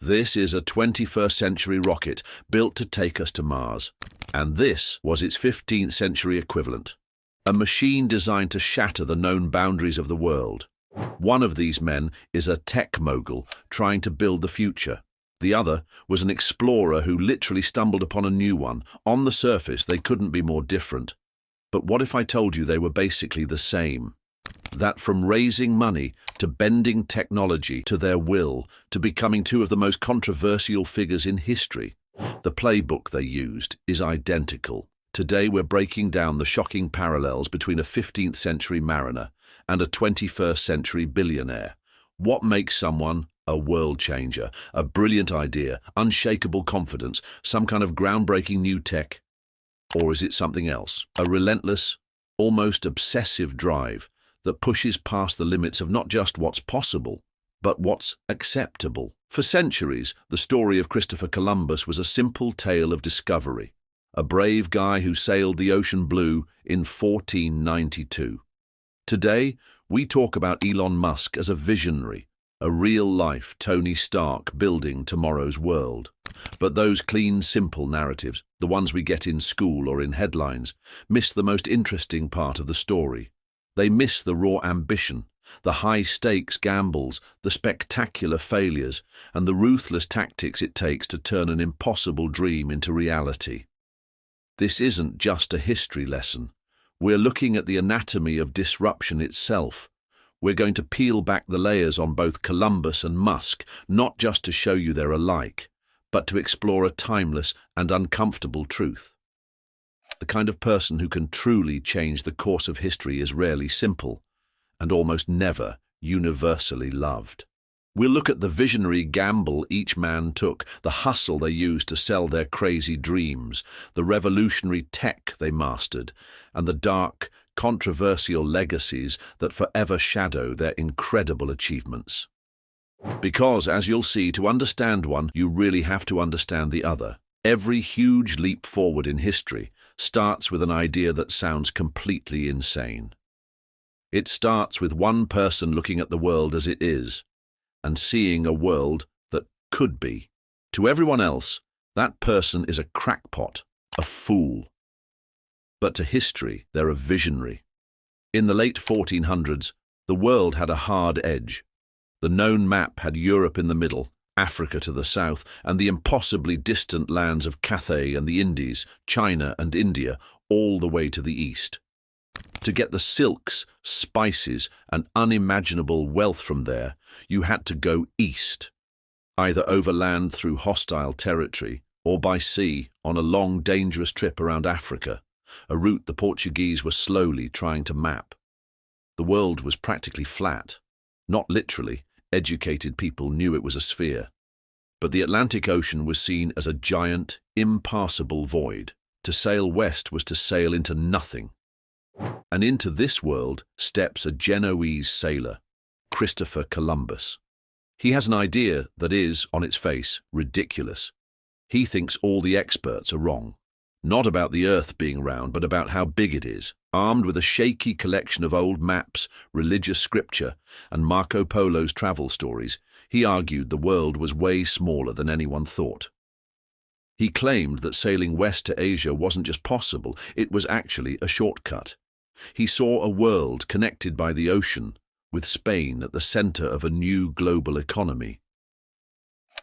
This is a 21st century rocket built to take us to Mars. And this was its 15th century equivalent. A machine designed to shatter the known boundaries of the world. One of these men is a tech mogul trying to build the future. The other was an explorer who literally stumbled upon a new one. On the surface, they couldn't be more different. But what if I told you they were basically the same? That from raising money to bending technology to their will to becoming two of the most controversial figures in history, the playbook they used is identical. Today we're breaking down the shocking parallels between a 15th century mariner and a 21st century billionaire. What makes someone a world changer, a brilliant idea, unshakable confidence, some kind of groundbreaking new tech? Or is it something else? A relentless, almost obsessive drive that pushes past the limits of not just what's possible, but what's acceptable. For centuries, the story of Christopher Columbus was a simple tale of discovery, a brave guy who sailed the ocean blue in 1492. Today, we talk about Elon Musk as a visionary, a real-life Tony Stark building tomorrow's world. But those clean, simple narratives, the ones we get in school or in headlines, miss the most interesting part of the story. They miss the raw ambition, the high-stakes gambles, the spectacular failures, and the ruthless tactics it takes to turn an impossible dream into reality. This isn't just a history lesson. We're looking at the anatomy of disruption itself. We're going to peel back the layers on both Columbus and Musk, not just to show you they're alike, but to explore a timeless and uncomfortable truth. The kind of person who can truly change the course of history is rarely simple, and almost never universally loved. We'll look at the visionary gamble each man took, the hustle they used to sell their crazy dreams, the revolutionary tech they mastered, and the dark, controversial legacies that forever shadow their incredible achievements. Because, as you'll see, to understand one, you really have to understand the other. Every huge leap forward in history starts with an idea that sounds completely insane. It starts with one person looking at the world as it is and seeing a world that could be. To everyone else, that person is a crackpot, a fool. But to history, they're a visionary. In the late 1400s, the world had a hard edge. The known map had Europe in the middle, Africa to the south, and the impossibly distant lands of Cathay and the Indies, China and India, all the way to the east. To get the silks, spices, and unimaginable wealth from there, you had to go east, either overland through hostile territory or by sea on a long, dangerous trip around Africa, a route the Portuguese were slowly trying to map. The world was practically flat. Not literally. Educated people knew it was a sphere. But the Atlantic Ocean was seen as a giant, impassable void. To sail west was to sail into nothing. And into this world steps a Genoese sailor, Christopher Columbus. He has an idea that is, on its face, ridiculous. He thinks all the experts are wrong. Not about the Earth being round, but about how big it is. Armed with a shaky collection of old maps, religious scripture, and Marco Polo's travel stories, he argued the world was way smaller than anyone thought. He claimed that sailing west to Asia wasn't just possible, it was actually a shortcut. He saw a world connected by the ocean, with Spain at the center of a new global economy.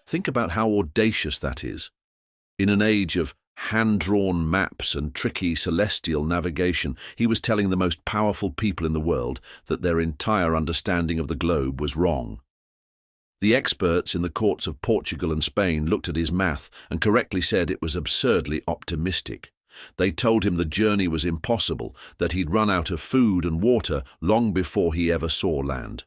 Think about how audacious that is. In an age of hand-drawn maps and tricky celestial navigation, he was telling the most powerful people in the world that their entire understanding of the globe was wrong. The experts in the courts of Portugal and Spain looked at his math and correctly said it was absurdly optimistic. They told him the journey was impossible, that he'd run out of food and water long before he ever saw land.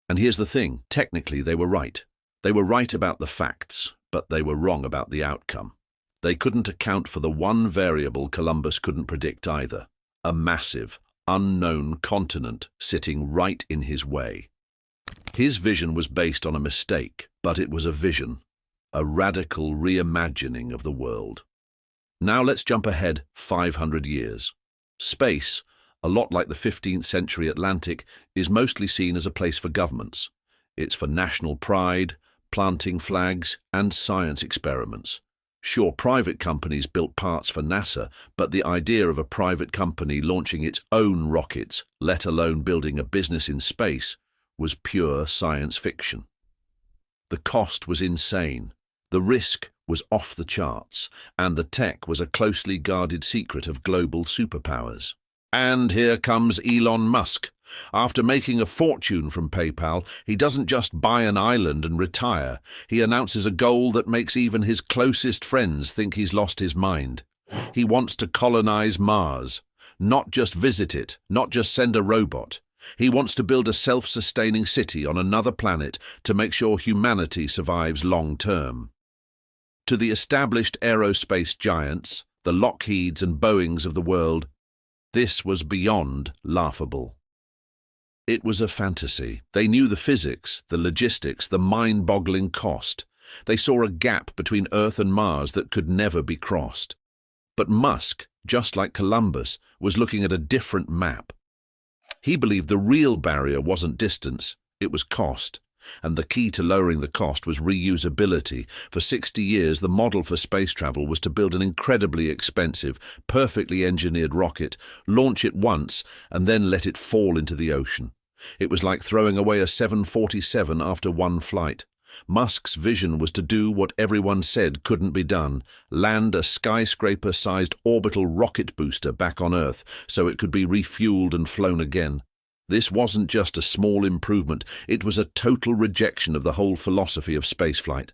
And here's the thing, technically they were right. They were right about the facts, but they were wrong about the outcome. They couldn't account for the one variable Columbus couldn't predict either, a massive, unknown continent sitting right in his way. His vision was based on a mistake, but it was a vision, a radical reimagining of the world. Now let's jump ahead 500 years. Space, a lot like the 15th century Atlantic, is mostly seen as a place for governments. It's for national pride, planting flags, and science experiments. Sure, private companies built parts for NASA, but the idea of a private company launching its own rockets, let alone building a business in space, was pure science fiction. The cost was insane, the risk was off the charts, and the tech was a closely guarded secret of global superpowers. And here comes Elon Musk. After making a fortune from PayPal, he doesn't just buy an island and retire. He announces a goal that makes even his closest friends think he's lost his mind. He wants to colonize Mars. Not just visit it, not just send a robot. He wants to build a self-sustaining city on another planet to make sure humanity survives long term. To the established aerospace giants, the Lockheeds and Boeings of the world, this was beyond laughable. It was a fantasy. They knew the physics, the logistics, the mind-boggling cost. They saw a gap between Earth and Mars that could never be crossed. But Musk, just like Columbus, was looking at a different map. He believed the real barrier wasn't distance, it was cost. And the key to lowering the cost was reusability. For 60 years, the model for space travel was to build an incredibly expensive, perfectly engineered rocket, launch it once, and then let it fall into the ocean. It was like throwing away a 747 after one flight. Musk's vision was to do what everyone said couldn't be done, land a skyscraper-sized orbital rocket booster back on Earth so it could be refueled and flown again. This wasn't just a small improvement, it was a total rejection of the whole philosophy of spaceflight.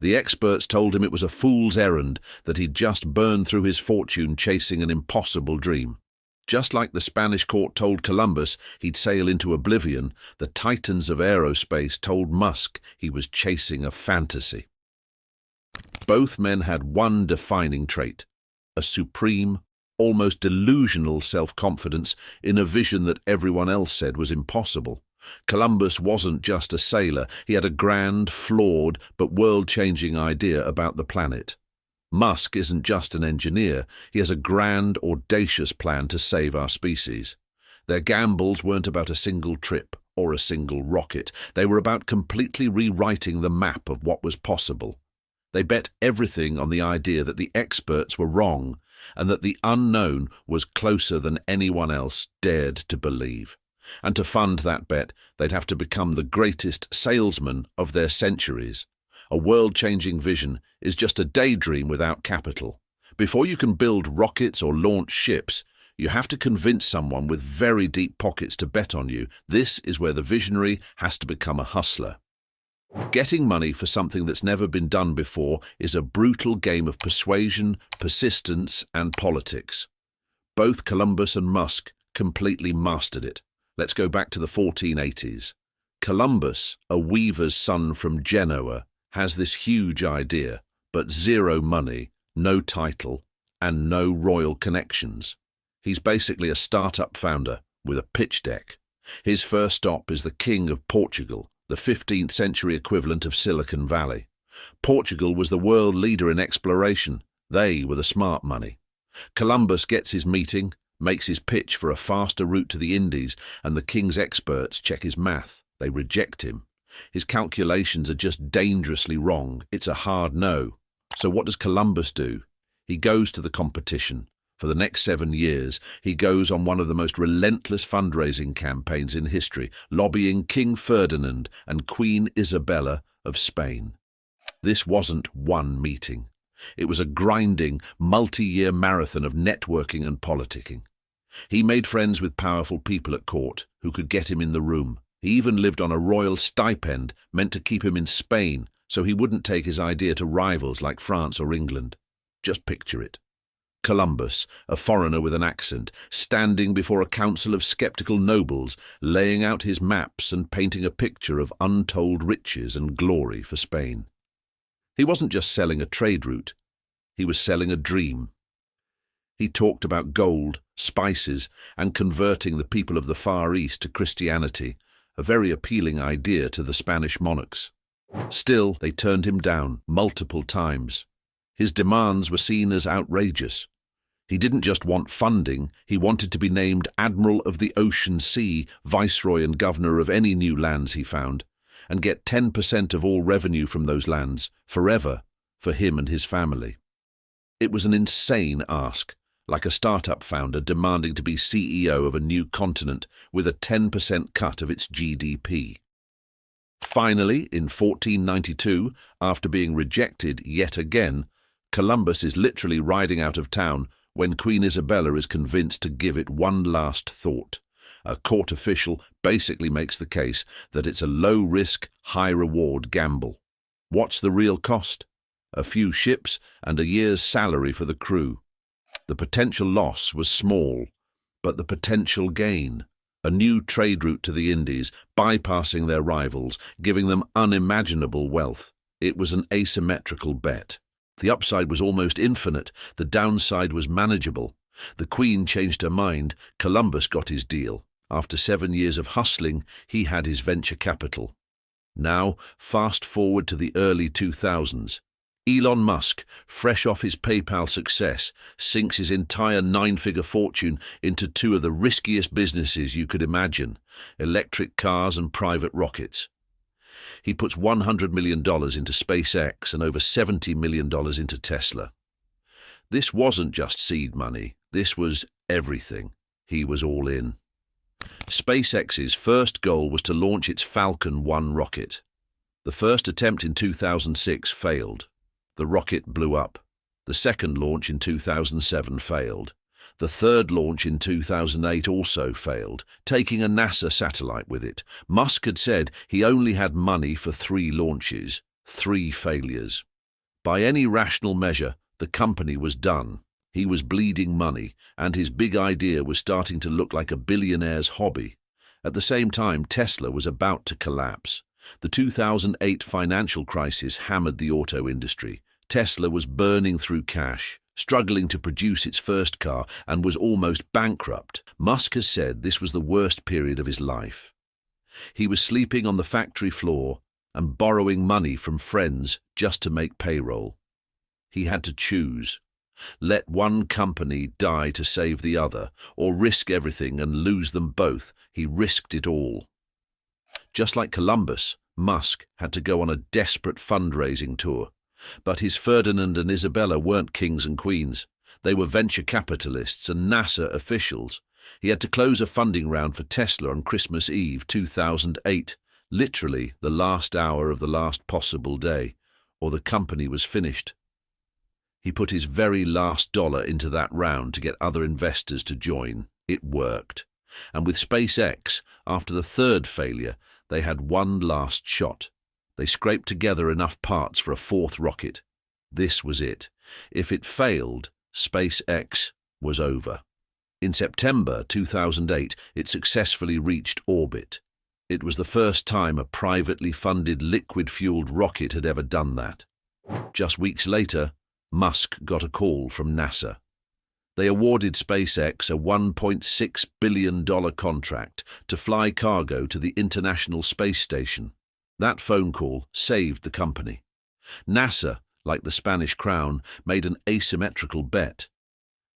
The experts told him it was a fool's errand, that he'd just burned through his fortune chasing an impossible dream. Just like the Spanish court told Columbus he'd sail into oblivion, the titans of aerospace told Musk he was chasing a fantasy. Both men had one defining trait, a supreme, almost delusional self-confidence in a vision that everyone else said was impossible. Columbus wasn't just a sailor, he had a grand, flawed, but world-changing idea about the planet. Musk isn't just an engineer, he has a grand, audacious plan to save our species. Their gambles weren't about a single trip or a single rocket, they were about completely rewriting the map of what was possible. They bet everything on the idea that the experts were wrong, and that the unknown was closer than anyone else dared to believe. And to fund that bet, they'd have to become the greatest salesman of their centuries. A world-changing vision is just a daydream without capital. Before you can build rockets or launch ships, you have to convince someone with very deep pockets to bet on you. This is where the visionary has to become a hustler. Getting money for something that's never been done before is a brutal game of persuasion, persistence, and politics. Both Columbus and Musk completely mastered it. Let's go back to the 1480s. Columbus, a weaver's son from Genoa, has this huge idea, but zero money, no title, and no royal connections. He's basically a startup founder with a pitch deck. His first stop is the King of Portugal, the 15th century equivalent of Silicon Valley. Portugal was the world leader in exploration. They were the smart money. Columbus gets his meeting, makes his pitch for a faster route to the Indies, and the king's experts check his math. They reject him. His calculations are just dangerously wrong. It's a hard no. So what does Columbus do? He goes to the competition. For the next 7 years, he goes on one of the most relentless fundraising campaigns in history, lobbying King Ferdinand and Queen Isabella of Spain. This wasn't one meeting. It was a grinding, multi-year marathon of networking and politicking. He made friends with powerful people at court who could get him in the room. He even lived on a royal stipend meant to keep him in Spain so he wouldn't take his idea to rivals like France or England. Just picture it. Columbus, a foreigner with an accent, standing before a council of skeptical nobles, laying out his maps and painting a picture of untold riches and glory for Spain. He wasn't just selling a trade route, he was selling a dream. He talked about gold, spices, and converting the people of the Far East to Christianity, a very appealing idea to the Spanish monarchs. Still, they turned him down multiple times. His demands were seen as outrageous. He didn't just want funding, he wanted to be named Admiral of the Ocean Sea, Viceroy and Governor of any new lands he found. and get 10% of all revenue from those lands, forever, for him and his family. It was an insane ask, like a startup founder demanding to be CEO of a new continent with a 10% cut of its GDP. Finally, in 1492, after being rejected yet again, Columbus is literally riding out of town when Queen Isabella is convinced to give it one last thought. A court official basically makes the case that it's a low-risk, high-reward gamble. What's the real cost? A few ships and a year's salary for the crew. The potential loss was small, but the potential gain, a new trade route to the Indies, bypassing their rivals, giving them unimaginable wealth. It was an asymmetrical bet. The upside was almost infinite, the downside was manageable. The Queen changed her mind, Columbus got his deal. After 7 years of hustling, he had his venture capital. Now, fast forward to the early 2000s. Elon Musk, fresh off his PayPal success, sinks his entire 9-figure fortune into two of the riskiest businesses you could imagine, electric cars and private rockets. He puts $100 million into SpaceX and over $70 million into Tesla. This wasn't just seed money, this was everything. He was all in. SpaceX's first goal was to launch its Falcon 1 rocket. The first attempt in 2006 failed. The rocket blew up. The second launch in 2007 failed. The third launch in 2008 also failed, taking a NASA satellite with it. Musk had said he only had money for 3 launches, 3 failures. By any rational measure, the company was done. He was bleeding money, and his big idea was starting to look like a billionaire's hobby. At the same time, Tesla was about to collapse. The 2008 financial crisis hammered the auto industry. Tesla was burning through cash, struggling to produce its first car, and was almost bankrupt. Musk has said this was the worst period of his life. He was sleeping on the factory floor and borrowing money from friends just to make payroll. He had to choose. Let one company die to save the other, or risk everything and lose them both. He risked it all. Just like Columbus, Musk had to go on a desperate fundraising tour. But his Ferdinand and Isabella weren't kings and queens. They were venture capitalists and NASA officials. He had to close a funding round for Tesla on Christmas Eve 2008, literally the last hour of the last possible day, or the company was finished. He put his very last dollar into that round to get other investors to join. It worked. And with SpaceX, after the third failure, they had one last shot. They scraped together enough parts for a 4th rocket. This was it. If it failed, SpaceX was over. In September 2008, it successfully reached orbit. It was the first time a privately funded liquid-fueled rocket had ever done that. Just weeks later, Musk got a call from NASA. They awarded SpaceX a $1.6 billion contract to fly cargo to the International Space Station. That phone call saved the company. NASA, like the Spanish crown, made an asymmetrical bet.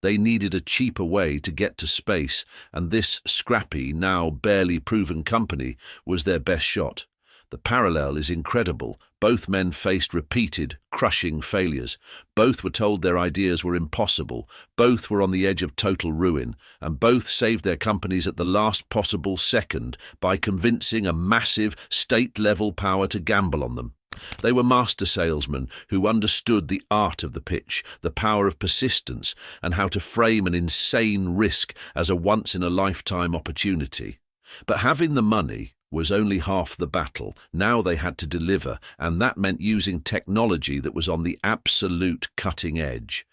They needed a cheaper way to get to space, and this scrappy, now barely proven company was their best shot. The parallel is incredible. Both men faced repeated, crushing failures. Both were told their ideas were impossible. Both were on the edge of total ruin, and both saved their companies at the last possible second by convincing a massive, state-level power to gamble on them. They were master salesmen who understood the art of the pitch, the power of persistence, and how to frame an insane risk as a once-in-a-lifetime opportunity. But having the money was only half the battle. Now they had to deliver, and that meant using technology that was on the absolute cutting edge.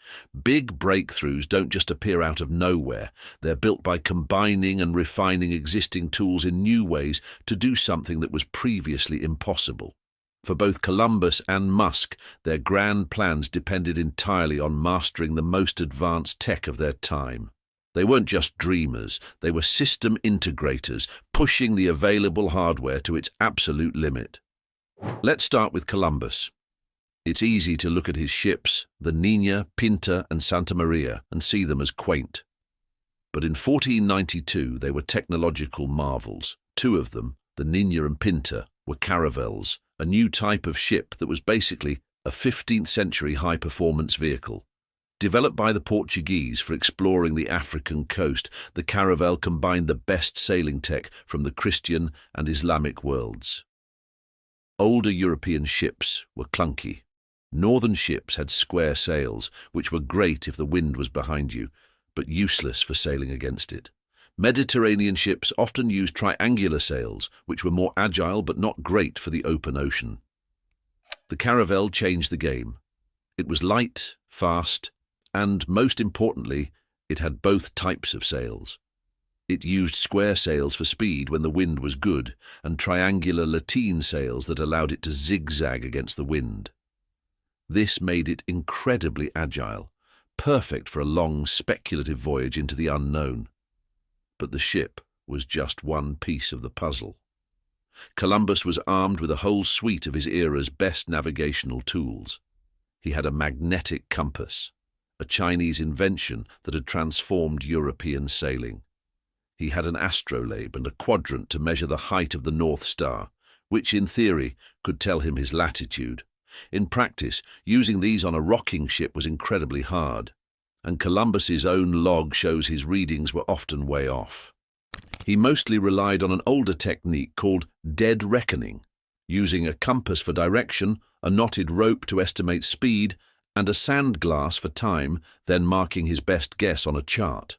Big breakthroughs don't just appear out of nowhere. They're built by combining and refining existing tools in new ways to do something that was previously impossible. For both Columbus and Musk, their grand plans depended entirely on mastering the most advanced tech of their time. They weren't just dreamers, they were system integrators, pushing the available hardware to its absolute limit. Let's start with Columbus. It's easy to look at his ships, the Niña, Pinta, and Santa Maria, and see them as quaint. But in 1492, they were technological marvels. 2 of them, the Niña and Pinta, were caravels, a new type of ship that was basically a 15th century high-performance vehicle. Developed by the Portuguese for exploring the African coast, the caravel combined the best sailing tech from the Christian and Islamic worlds. Older European ships were clunky. Northern ships had square sails, which were great if the wind was behind you, but useless for sailing against it. Mediterranean ships often used triangular sails, which were more agile but not great for the open ocean. The caravel changed the game. It was light, fast, and, most importantly, it had both types of sails. It used square sails for speed when the wind was good, and triangular lateen sails that allowed it to zigzag against the wind. This made it incredibly agile, perfect for a long, speculative voyage into the unknown. But the ship was just one piece of the puzzle. Columbus was armed with a whole suite of his era's best navigational tools. He had a magnetic compass, a Chinese invention that had transformed European sailing. He had an astrolabe and a quadrant to measure the height of the North Star, which in theory could tell him his latitude. In practice, using these on a rocking ship was incredibly hard, and Columbus's own log shows his readings were often way off. He mostly relied on an older technique called dead reckoning, using a compass for direction, a knotted rope to estimate speed, and a sand glass for time, then marking his best guess on a chart.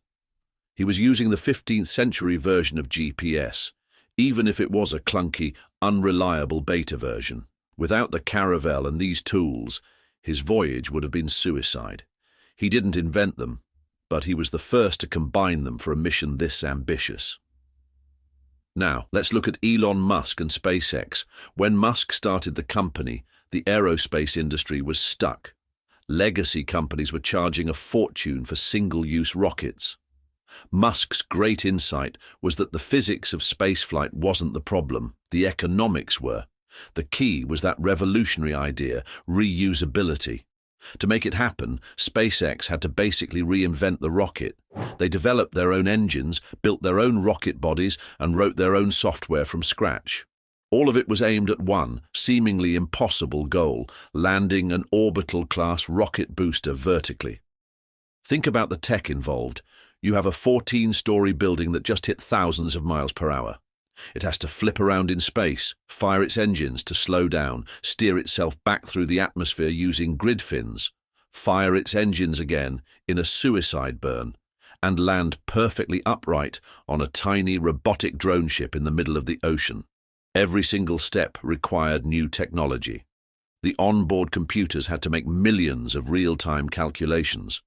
He was using the 15th century version of GPS, even if it was a clunky, unreliable beta version. Without the caravel and these tools, his voyage would have been suicide. He didn't invent them, but he was the first to combine them for a mission this ambitious. Now, let's look at Elon Musk and SpaceX. When Musk started the company, the aerospace industry was stuck. Legacy companies were charging a fortune for single-use rockets. Musk's great insight was that the physics of spaceflight wasn't the problem, the economics were. The key was that revolutionary idea, reusability. To make it happen, SpaceX had to basically reinvent the rocket. They developed their own engines, built their own rocket bodies, and wrote their own software from scratch. All of it was aimed at one, seemingly impossible goal, landing an orbital-class rocket booster vertically. Think about the tech involved. You have a 14-story building that just hit thousands of miles per hour. It has to flip around in space, fire its engines to slow down, steer itself back through the atmosphere using grid fins, fire its engines again in a suicide burn, and land perfectly upright on a tiny robotic drone ship in the middle of the ocean. Every single step required new technology. The onboard computers had to make millions of real-time calculations.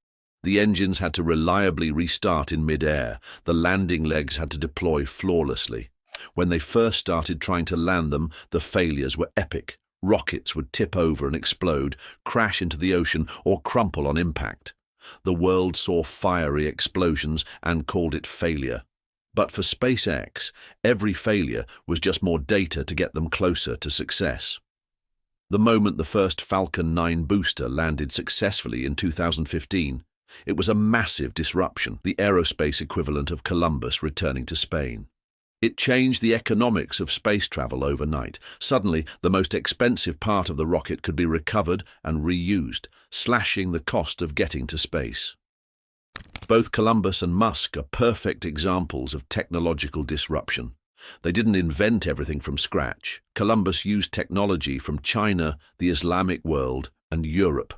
The engines had to reliably restart in mid-air. The landing legs had to deploy flawlessly. When they first started trying to land them, the failures were epic. Rockets would tip over and explode, crash into the ocean, or crumple on impact. The world saw fiery explosions and called it failure. But for SpaceX, every failure was just more data to get them closer to success. The moment the first Falcon 9 booster landed successfully in 2015, it was a massive disruption, the aerospace equivalent of Columbus returning to Spain. It changed the economics of space travel overnight. Suddenly, the most expensive part of the rocket could be recovered and reused, slashing the cost of getting to space. Both Columbus and Musk are perfect examples of technological disruption. They didn't invent everything from scratch. Columbus used technology from China, the Islamic world, and Europe.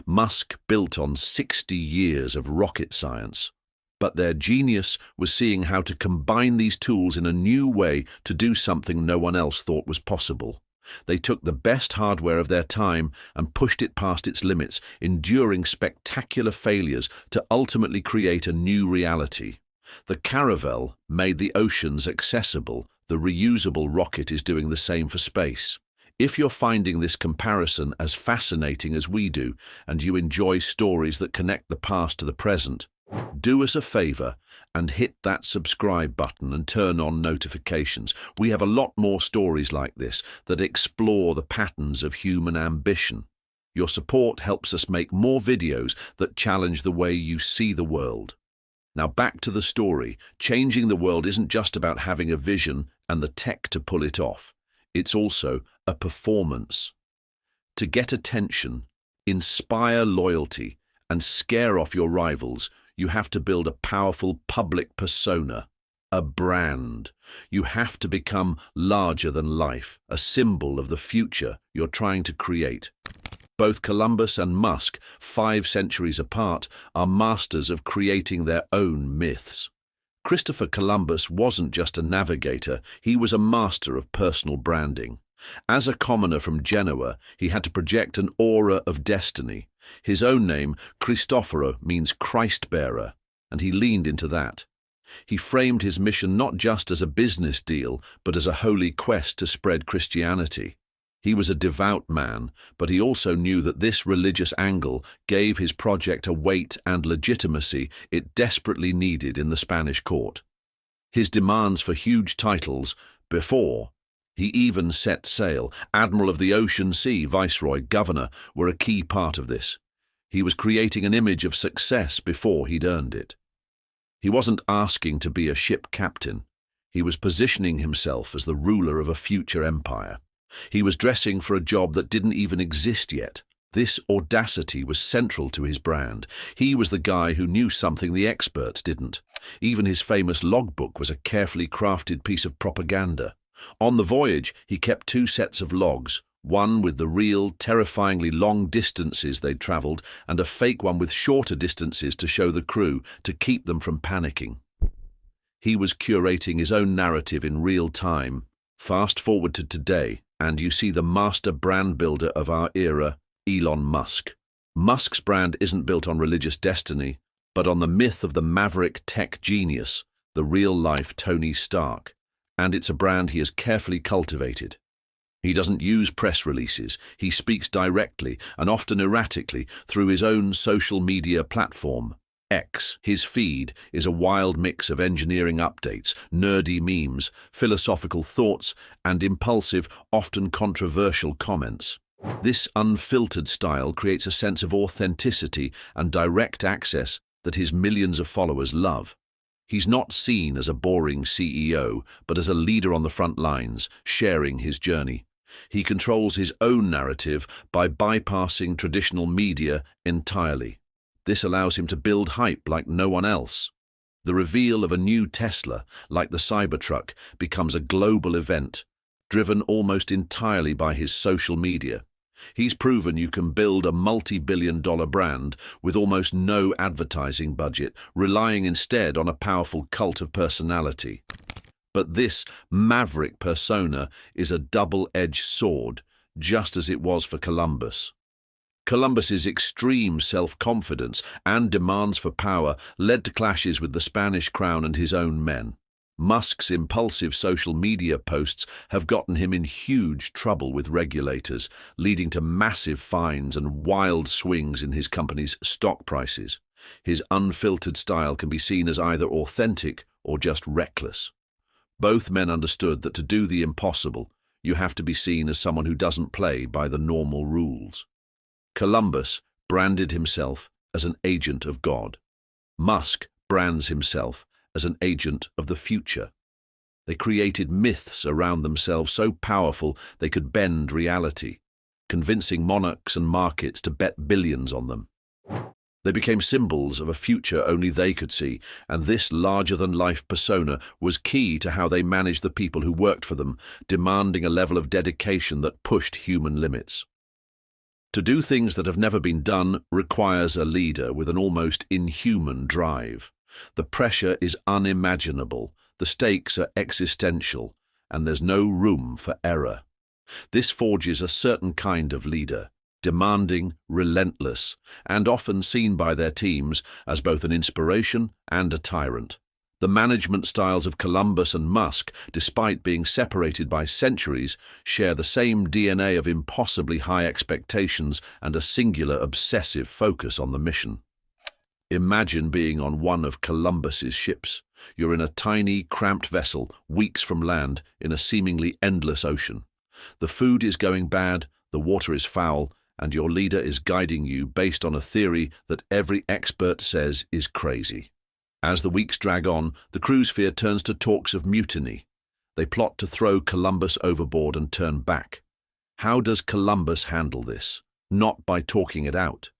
Musk built on 60 years of rocket science. But their genius was seeing how to combine these tools in a new way to do something no one else thought was possible. They took the best hardware of their time and pushed it past its limits, enduring spectacular failures to ultimately create a new reality. The caravel made the oceans accessible. The reusable rocket is doing the same for space. If you're finding this comparison as fascinating as we do, and you enjoy stories that connect the past to the present, do us a favor and hit that subscribe button and turn on notifications. We have a lot more stories like this that explore the patterns of human ambition. Your support helps us make more videos that challenge the way you see the world. Now back to the story. Changing the world isn't just about having a vision and the tech to pull it off. It's also a performance. To get attention, inspire loyalty, and scare off your rivals, you have to build a powerful public persona, a brand. You have to become larger than life, a symbol of the future you're trying to create. Both Columbus and Musk, 5 centuries apart, are masters of creating their own myths. Christopher Columbus wasn't just a navigator, he was a master of personal branding. As a commoner from Genoa, he had to project an aura of destiny. His own name, Cristoforo, means Christ-bearer, and he leaned into that. He framed his mission not just as a business deal, but as a holy quest to spread Christianity. He was a devout man, but he also knew that this religious angle gave his project a weight and legitimacy it desperately needed in the Spanish court. His demands for huge titles, before he even set sail, Admiral of the Ocean Sea, Viceroy, Governor, were a key part of this. He was creating an image of success before he'd earned it. He wasn't asking to be a ship captain. He was positioning himself as the ruler of a future empire. He was dressing for a job that didn't even exist yet. This audacity was central to his brand. He was the guy who knew something the experts didn't. Even his famous logbook was a carefully crafted piece of propaganda. On the voyage, he kept 2 sets of logs, one with the real, terrifyingly long distances they'd travelled, and a fake one with shorter distances to show the crew, to keep them from panicking. He was curating his own narrative in real time. Fast forward to today, and you see the master brand builder of our era, Elon Musk. Musk's brand isn't built on religious destiny, but on the myth of the maverick tech genius, the real-life Tony Stark. And it's a brand he has carefully cultivated. He doesn't use press releases. He speaks directly, and often erratically, through his own social media platform, X. His feed is a wild mix of engineering updates, nerdy memes, philosophical thoughts, and impulsive, often controversial comments. This unfiltered style creates a sense of authenticity and direct access that his millions of followers love. He's not seen as a boring CEO, but as a leader on the front lines, sharing his journey. He controls his own narrative by bypassing traditional media entirely. This allows him to build hype like no one else. The reveal of a new Tesla, like the Cybertruck, becomes a global event, driven almost entirely by his social media. He's proven you can build a multi-billion-dollar brand with almost no advertising budget, relying instead on a powerful cult of personality. But this maverick persona is a double-edged sword, just as it was for Columbus. Columbus's extreme self-confidence and demands for power led to clashes with the Spanish crown and his own men. Musk's impulsive social media posts have gotten him in huge trouble with regulators, leading to massive fines and wild swings in his company's stock prices. His unfiltered style can be seen as either authentic or just reckless. Both men understood that to do the impossible, you have to be seen as someone who doesn't play by the normal rules. Columbus branded himself as an agent of God. Musk brands himself as an agent of the future. They created myths around themselves so powerful they could bend reality, convincing monarchs and markets to bet billions on them. They became symbols of a future only they could see, and this larger-than-life persona was key to how they managed the people who worked for them, demanding a level of dedication that pushed human limits. To do things that have never been done requires a leader with an almost inhuman drive. The pressure is unimaginable, the stakes are existential, and there's no room for error. This forges a certain kind of leader, demanding, relentless, and often seen by their teams as both an inspiration and a tyrant. The management styles of Columbus and Musk, despite being separated by centuries, share the same DNA of impossibly high expectations and a singular obsessive focus on the mission. Imagine being on one of Columbus's ships. You're in a tiny, cramped vessel, weeks from land, in a seemingly endless ocean. The food is going bad, the water is foul, and your leader is guiding you based on a theory that every expert says is crazy. As the weeks drag on, the crew's fear turns to talks of mutiny. They plot to throw Columbus overboard and turn back. How does Columbus handle this? Not by talking it out.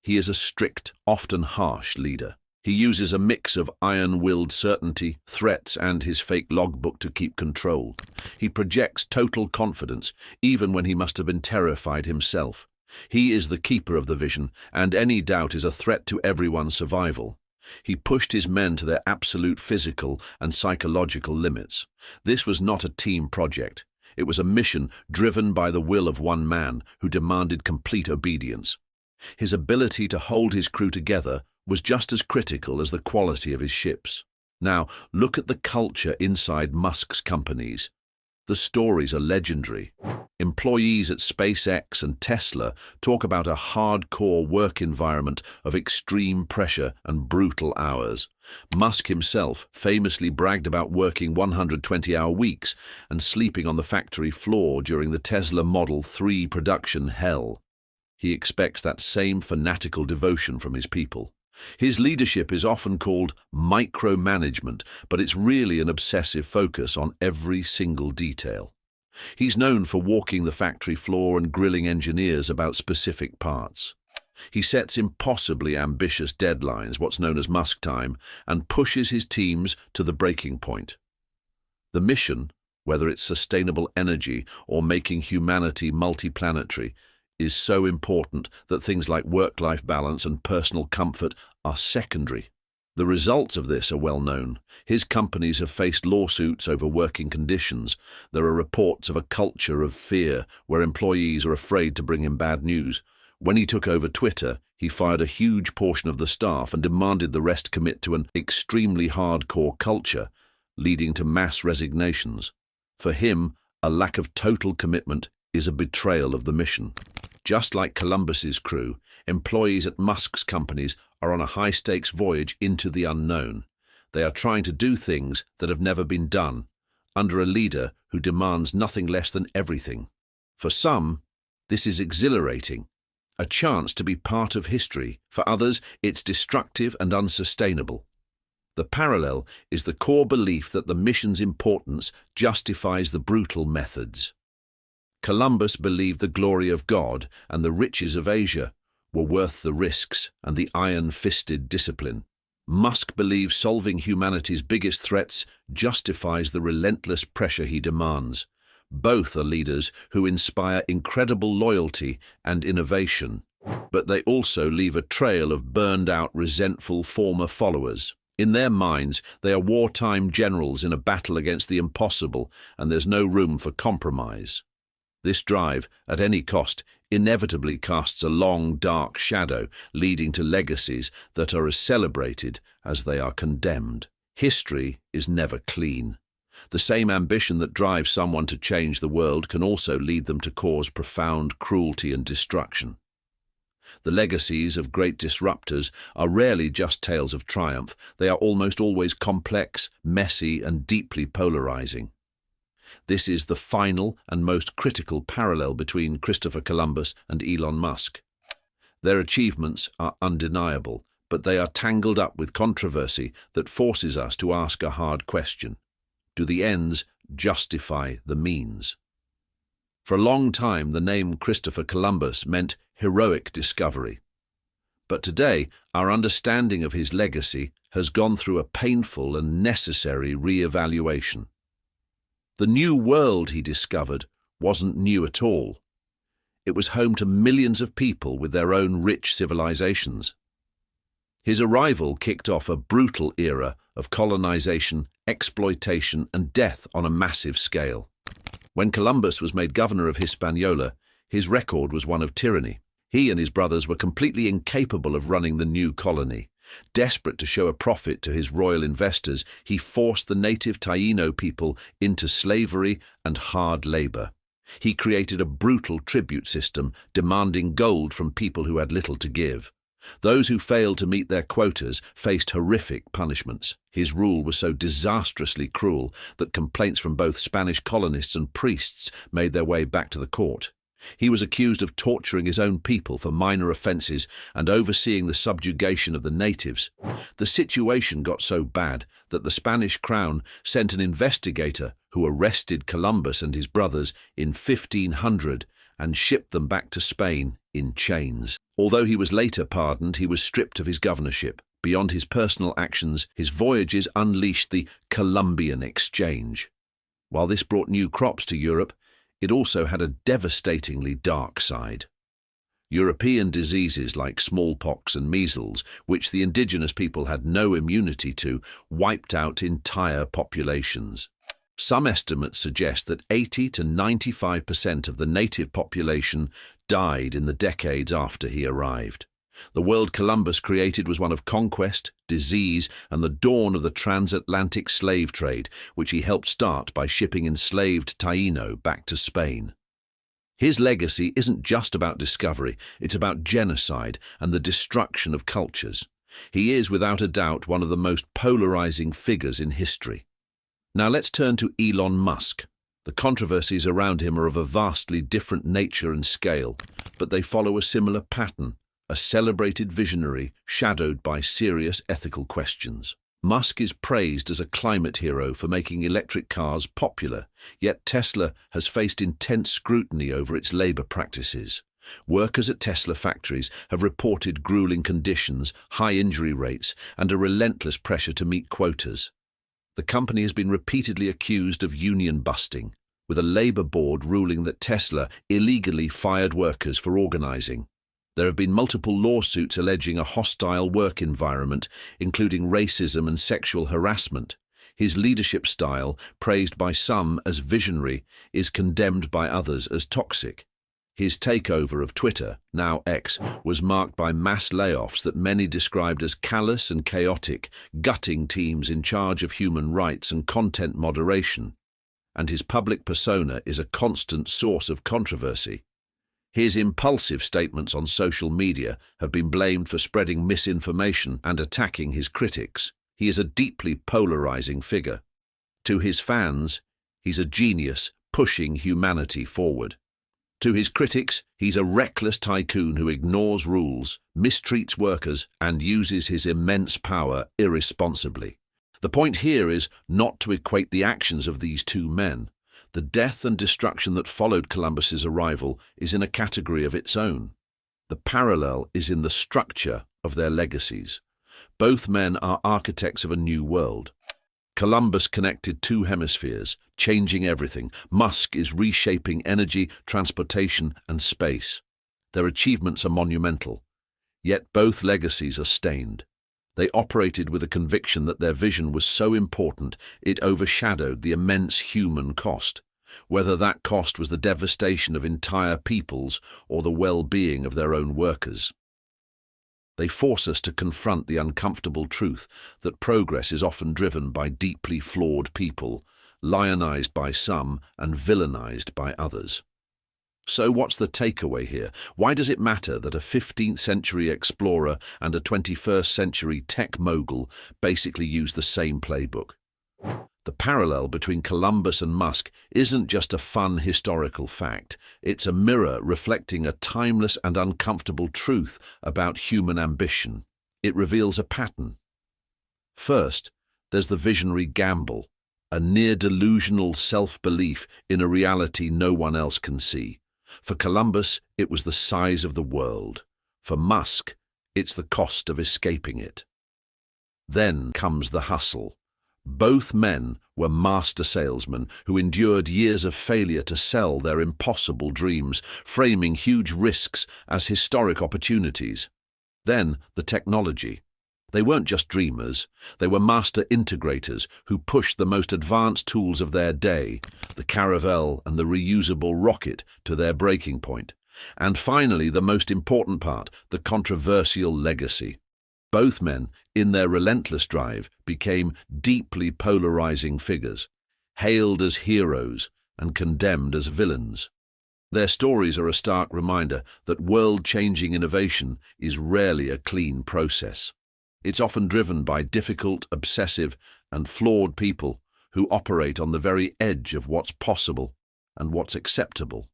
He is a strict, often harsh leader. He uses a mix of iron-willed certainty, threats, and his fake logbook to keep control. He projects total confidence, even when he must have been terrified himself. He is the keeper of the vision, and any doubt is a threat to everyone's survival. He pushed his men to their absolute physical and psychological limits. This was not a team project. It was a mission driven by the will of one man who demanded complete obedience. His ability to hold his crew together was just as critical as the quality of his ships. Now, look at the culture inside Musk's companies. The stories are legendary. Employees at SpaceX and Tesla talk about a hardcore work environment of extreme pressure and brutal hours. Musk himself famously bragged about working 120-hour weeks and sleeping on the factory floor during the Tesla Model 3 production hell. He expects that same fanatical devotion from his people. His leadership is often called micromanagement, but it's really an obsessive focus on every single detail. He's known for walking the factory floor and grilling engineers about specific parts. He sets impossibly ambitious deadlines, what's known as Musk time, and pushes his teams to the breaking point. The mission, whether it's sustainable energy or making humanity multiplanetary, is so important that things like work-life balance and personal comfort are secondary. The results of this are well known. His companies have faced lawsuits over working conditions. There are reports of a culture of fear where employees are afraid to bring him bad news. When he took over Twitter, he fired a huge portion of the staff and demanded the rest commit to an extremely hardcore culture, leading to mass resignations. For him, a lack of total commitment is a betrayal of the mission. Just like Columbus's crew, employees at Musk's companies are on a high-stakes voyage into the unknown. They are trying to do things that have never been done, under a leader who demands nothing less than everything. For some, this is exhilarating, a chance to be part of history. For others, it's destructive and unsustainable. The parallel is the core belief that the mission's importance justifies the brutal methods. Columbus believed the glory of God and the riches of Asia were worth the risks and the iron-fisted discipline. Musk believes solving humanity's biggest threats justifies the relentless pressure he demands. Both are leaders who inspire incredible loyalty and innovation, but they also leave a trail of burned-out, resentful former followers. In their minds, they are wartime generals in a battle against the impossible, and there's no room for compromise. This drive, at any cost, inevitably casts a long, dark shadow, leading to legacies that are as celebrated as they are condemned. History is never clean. The same ambition that drives someone to change the world can also lead them to cause profound cruelty and destruction. The legacies of great disruptors are rarely just tales of triumph. They are almost always complex, messy, and deeply polarizing. This is the final and most critical parallel between Christopher Columbus and Elon Musk. Their achievements are undeniable, but they are tangled up with controversy that forces us to ask a hard question. Do the ends justify the means? For a long time, the name Christopher Columbus meant heroic discovery. But today, our understanding of his legacy has gone through a painful and necessary re-evaluation. The new world he discovered wasn't new at all. It was home to millions of people with their own rich civilizations. His arrival kicked off a brutal era of colonization, exploitation, and death on a massive scale. When Columbus was made governor of Hispaniola, his record was one of tyranny. He and his brothers were completely incapable of running the new colony. Desperate to show a profit to his royal investors, he forced the native Taino people into slavery and hard labor. He created a brutal tribute system, demanding gold from people who had little to give. Those who failed to meet their quotas faced horrific punishments. His rule was so disastrously cruel that complaints from both Spanish colonists and priests made their way back to the court. He was accused of torturing his own people for minor offences and overseeing the subjugation of the natives. The situation got so bad that the Spanish crown sent an investigator who arrested Columbus and his brothers in 1500 and shipped them back to Spain in chains. Although he was later pardoned, he was stripped of his governorship. Beyond his personal actions, his voyages unleashed the Columbian Exchange. While this brought new crops to Europe, it also had a devastatingly dark side. European diseases like smallpox and measles, which the indigenous people had no immunity to, wiped out entire populations. Some estimates suggest that 80 to 95% of the native population died in the decades after he arrived. The world Columbus created was one of conquest, disease, and the dawn of the transatlantic slave trade, which he helped start by shipping enslaved Taíno back to Spain. His legacy isn't just about discovery, it's about genocide and the destruction of cultures. He is, without a doubt, one of the most polarizing figures in history. Now let's turn to Elon Musk. The controversies around him are of a vastly different nature and scale, but they follow a similar pattern. A celebrated visionary shadowed by serious ethical questions. Musk is praised as a climate hero for making electric cars popular, yet Tesla has faced intense scrutiny over its labor practices. Workers at Tesla factories have reported grueling conditions, high injury rates, and a relentless pressure to meet quotas. The company has been repeatedly accused of union busting, with a labor board ruling that Tesla illegally fired workers for organizing. There have been multiple lawsuits alleging a hostile work environment, including racism and sexual harassment. His leadership style, praised by some as visionary, is condemned by others as toxic. His takeover of Twitter, now X, was marked by mass layoffs that many described as callous and chaotic, gutting teams in charge of human rights and content moderation. And his public persona is a constant source of controversy. His impulsive statements on social media have been blamed for spreading misinformation and attacking his critics. He is a deeply polarizing figure. To his fans, he's a genius pushing humanity forward. To his critics, he's a reckless tycoon who ignores rules, mistreats workers, and uses his immense power irresponsibly. The point here is not to equate the actions of these two men. The death and destruction that followed Columbus's arrival is in a category of its own. The parallel is in the structure of their legacies. Both men are architects of a new world. Columbus connected two hemispheres, changing everything. Musk is reshaping energy, transportation, and space. Their achievements are monumental, yet both legacies are stained. They operated with a conviction that their vision was so important it overshadowed the immense human cost, whether that cost was the devastation of entire peoples or the well-being of their own workers. They force us to confront the uncomfortable truth that progress is often driven by deeply flawed people, lionized by some and villainized by others. So what's the takeaway here? Why does it matter that a 15th century explorer and a 21st century tech mogul basically use the same playbook? The parallel between Columbus and Musk isn't just a fun historical fact. It's a mirror reflecting a timeless and uncomfortable truth about human ambition. It reveals a pattern. First, there's the visionary gamble, a near-delusional self-belief in a reality no one else can see. For Columbus, it was the size of the world. For Musk, it's the cost of escaping it. Then comes the hustle. Both men were master salesmen who endured years of failure to sell their impossible dreams, framing huge risks as historic opportunities. Then the technology. They weren't just dreamers, they were master integrators who pushed the most advanced tools of their day, the caravel and the reusable rocket, to their breaking point. And finally, the most important part, the controversial legacy. Both men, in their relentless drive, became deeply polarizing figures, hailed as heroes and condemned as villains. Their stories are a stark reminder that world-changing innovation is rarely a clean process. It's often driven by difficult, obsessive, and flawed people who operate on the very edge of what's possible and what's acceptable.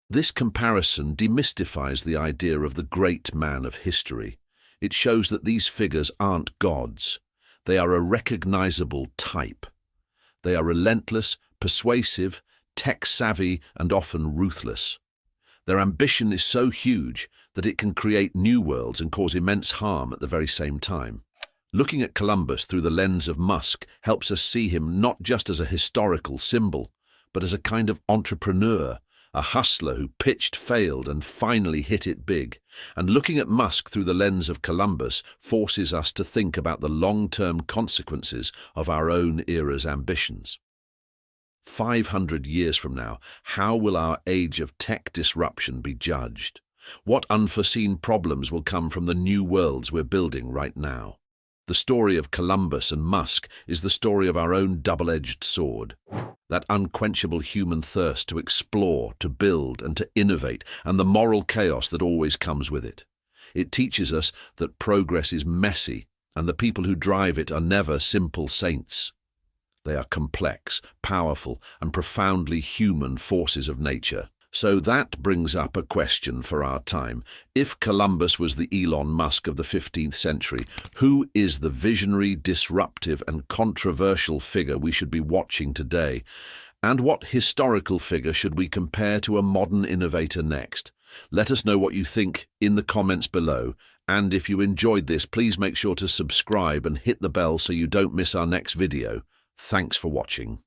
This comparison demystifies the idea of the great man of history. It shows that these figures aren't gods. They are a recognizable type. They are relentless, persuasive, tech-savvy, and often ruthless. Their ambition is so huge that it can create new worlds and cause immense harm at the very same time. Looking at Columbus through the lens of Musk helps us see him not just as a historical symbol, but as a kind of entrepreneur, a hustler who pitched, failed, and finally hit it big. And looking at Musk through the lens of Columbus forces us to think about the long-term consequences of our own era's ambitions. 500 years from now, how will our age of tech disruption be judged? What unforeseen problems will come from the new worlds we're building right now? The story of Columbus and Musk is the story of our own double-edged sword. That unquenchable human thirst to explore, to build, and to innovate, and the moral chaos that always comes with it. It teaches us that progress is messy, and the people who drive it are never simple saints. They are complex, powerful, and profoundly human forces of nature. So that brings up a question for our time. If Columbus was the Elon Musk of the 15th century, who is the visionary, disruptive, and controversial figure we should be watching today? And what historical figure should we compare to a modern innovator next? Let us know what you think in the comments below. And if you enjoyed this, please make sure to subscribe and hit the bell so you don't miss our next video. Thanks for watching.